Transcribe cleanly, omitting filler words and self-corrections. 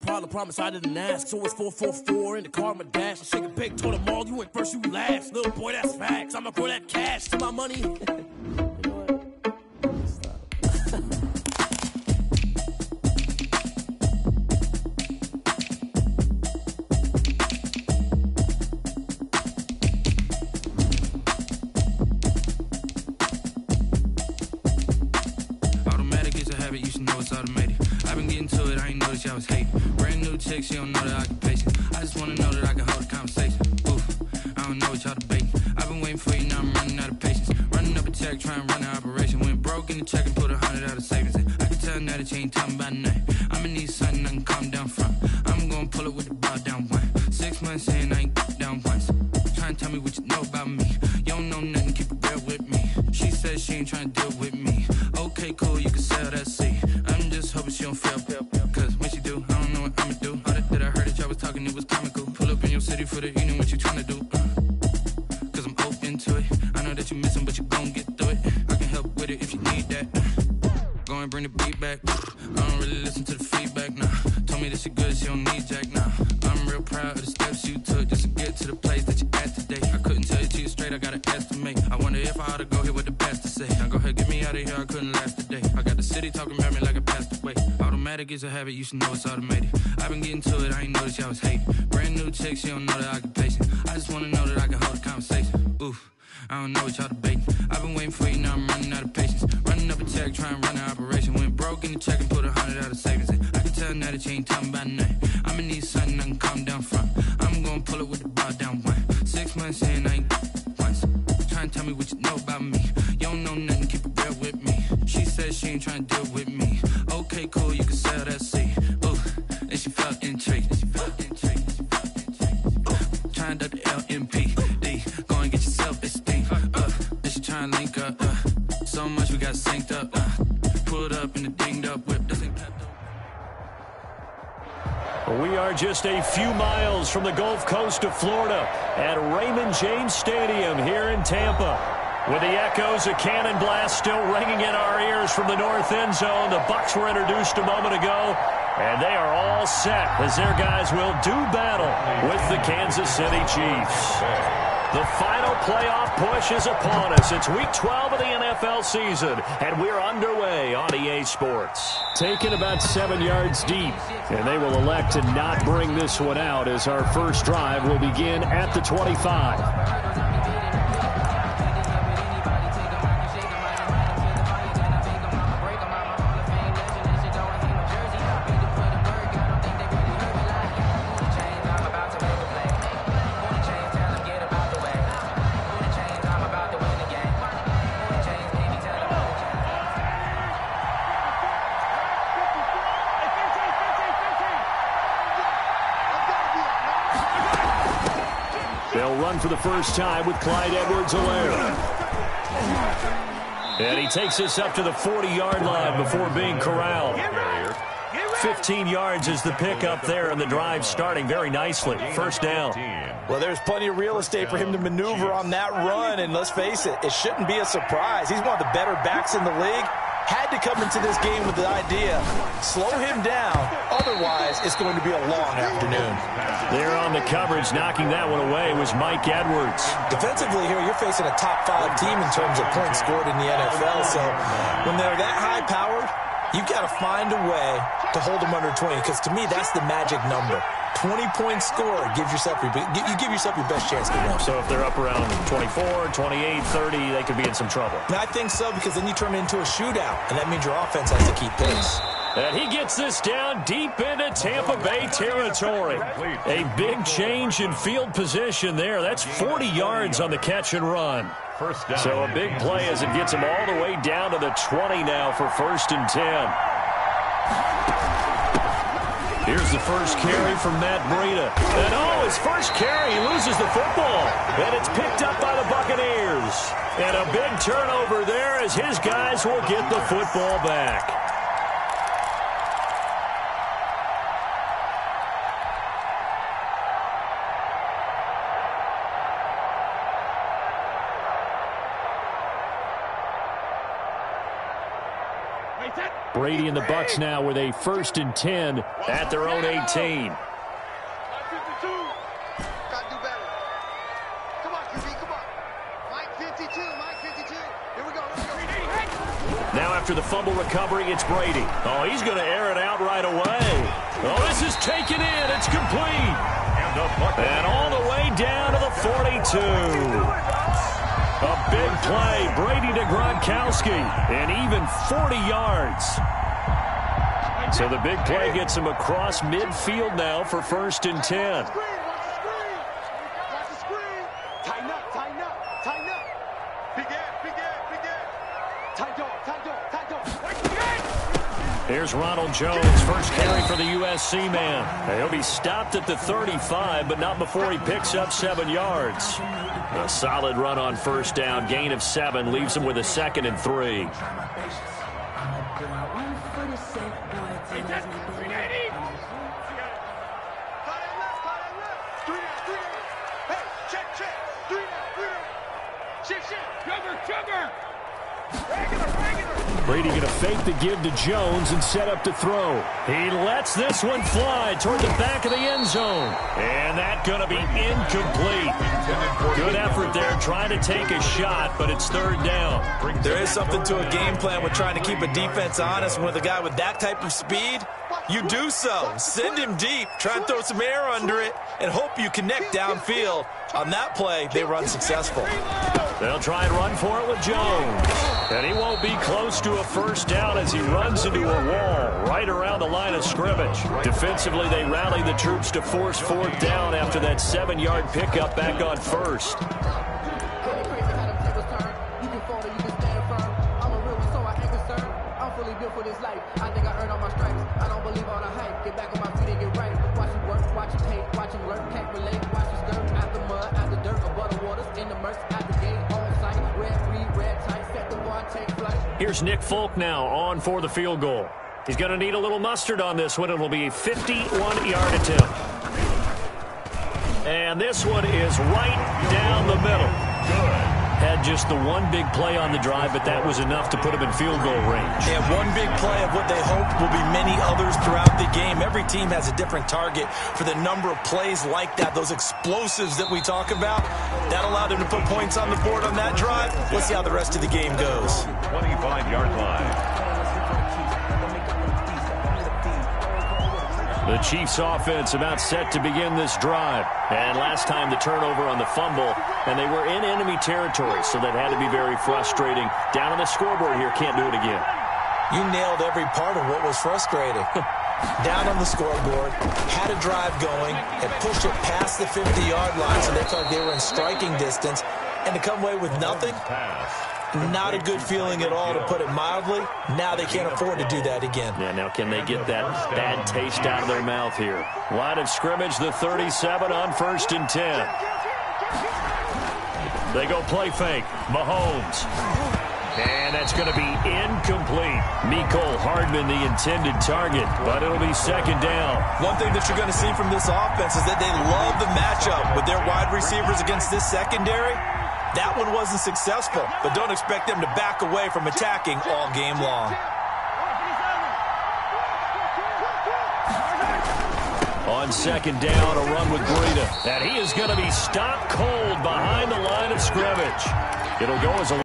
problem, promise I didn't ask. So it's 444 in the car, my dash. I shake a big, told them all, you went first, you last. Little boy, that's facts. I'ma grow that cash to my money. I was hating. Brand new chick, she don't know the occupation. I just wanna know that I can hold a conversation. Oof, I don't know what y'all debating. I've been waiting for you, now I'm running out of patience. Running up a check, trying to run an operation. Went broke in the check and put 100 out of savings in. I can tell now that you ain't talking about nothing. I'ma need something I can calm down from. I'm gonna pull it with the bar down one. 6 months in, I ain't down once. Trying to tell me what you know about me. You don't know nothing, keep it real with me. She said she ain't trying to deal with me. Okay, cool, you can sell that seat. I'm just hoping she don't fail. Cause when she do, I don't know what I'ma do. All that I heard that y'all was talking, it was comical. Pull up in your city for the evening, what you trying to do? Cause I'm open to it. I know that you missing, but you gon' get through it. I can help with it if you need that. Go and bring the beat back. I don't really listen to the feedback, nah. Told me that she good, she don't need Jack, nah. I'm real proud of the steps you took just to get to the place that you at today. I couldn't tell you to you straight, I gotta estimate. I wonder if I ought to go here with the pastor say. Now go ahead, get me out of here, I couldn't last a day. I got the city talking about me like I passed away. Automatic is a habit, you should know it's automated. I've been getting to it, I ain't noticed y'all was hating. Brand new chick, she don't know the occupation. I just wanna know that I can hold a conversation. Oof, I don't know what y'all debating. I've been waiting for you, now I'm running out of patience. Running up a check, trying to run an operation. Went broke in the check and put 100 out of savings in. I can tell now that you ain't talking about nothing. I'ma need something I can calm down from. I'm gonna pull it with the bar down one. 6 months in, I ain't once. Trying to tell me what you know about me. You don't know nothing, keep it real with me. She said she ain't trying to deal with me. Okay, cool, you can sell that seat. Ooh, and she felt intrigued. Trying to the LMPD. Go and get yourself esteem. And she trying to link up. So much we got synced up. Pulled up in the dinged up whip. This ain't pepped up. We are just a few miles from the Gulf Coast of Florida at Raymond James Stadium here in Tampa. With the echoes of cannon blast still ringing in our ears from the north end zone, the Bucs were introduced a moment ago, and they are all set as their guys will do battle with the Kansas City Chiefs. The final playoff push is upon us. It's Week 12 of the NFL season, and we're underway on EA Sports. Taken about 7 yards deep, and they will elect to not bring this one out as our first drive will begin at the 25. They'll run for the first time with Clyde Edwards-Helaire. And he takes us up to the 40-yard line before being corralled. 15 yards is the pickup there, and the drive starting very nicely. First down. Well, there's plenty of real estate for him to maneuver on that run, and let's face it, it shouldn't be a surprise. He's one of the better backs in the league. Had to come into this game with the idea, slow him down, otherwise it's going to be a long afternoon. There on the coverage, knocking that one away, was Mike Edwards. Defensively here, you're facing a top-5 team in terms of points scored in the NFL, so when they're that high-powered, you've got to find a way to hold them under 20, because to me, that's the magic number. 20-point score, you give yourself your best chance to win. So if they're up around 24, 28, 30, they could be in some trouble. And I think so, because then you turn it into a shootout, and that means your offense has to keep pace. And he gets this down deep into Tampa Bay territory. A big change in field position there. That's 40 yards on the catch and run. So a big play as it gets him all the way down to the 20 now for 1st and 10. Here's the first carry from Matt Breida. And his first carry, he loses the football. And it's picked up by the Buccaneers. And a big turnover there as his guys will get the football back. Brady and the Bucs now with a 1st and 10 at their own 18. Now after the fumble recovery, it's Brady. Oh, he's going to air it out right away. Oh, this is taken in. It's complete. And all the way down to the 42. A big play. Brady to Gronkowski. And even 40 yards. So the big play gets him across midfield now for 1st and 10. Here's Ronald Jones, first carry for the USC man. He'll be stopped at the 35, but not before he picks up 7 yards. A solid run on 1st down, gain of 7, leaves him with a 2nd and 3. Brady going to fake the give to Jones and set up to throw. He lets this one fly toward the back of the end zone. And that's going to be incomplete. Good effort there trying to take a shot, but it's 3rd down. There is something to a game plan with trying to keep a defense honest. With a guy with that type of speed, you do so. Send him deep, try and throw some air under it, and hope you connect downfield. On that play, they run successful. They'll try and run for it with Jones. And he won't be close to a 1st down as he runs into a wall right around the line of scrimmage. Defensively, they rally the troops to force 4th down after that 7-yard pickup back on 1st. Here's Nick Folk now on for the field goal. He's going to need a little mustard on this one. It'll be a 51-yard attempt. And this one is right down the middle. Had just the one big play on the drive, but that was enough to put him in field goal range. And one big play of what they hope will be many others throughout the game. Every team has a different target for the number of plays like that, those explosives that we talk about. That allowed them to put points on the board on that drive. Let's see how the rest of the game goes. 25-yard line. The Chiefs offense about set to begin this drive. And last time the turnover on the fumble, and they were in enemy territory, so that had to be very frustrating. Down on the scoreboard here, can't do it again. You nailed every part of what was frustrating. Down on the scoreboard, had a drive going, and pushed it past the 50-yard line, so they thought they were in striking distance, and to come away with nothing, not a good feeling at all, to put it mildly. Now they can't afford to do that again. Yeah, now can they get that bad taste out of their mouth here? Line of scrimmage, the 37 on 1st and 10. They go play fake. Mahomes. And that's going to be incomplete. Mecole Hardman, the intended target, but it'll be 2nd down. One thing that you're going to see from this offense is that they love the matchup with their wide receivers against this secondary. That one wasn't successful, but don't expect them to back away from attacking all game long. On 2nd down, a run with Breida. And he is going to be stopped cold behind the line of scrimmage. It'll go as a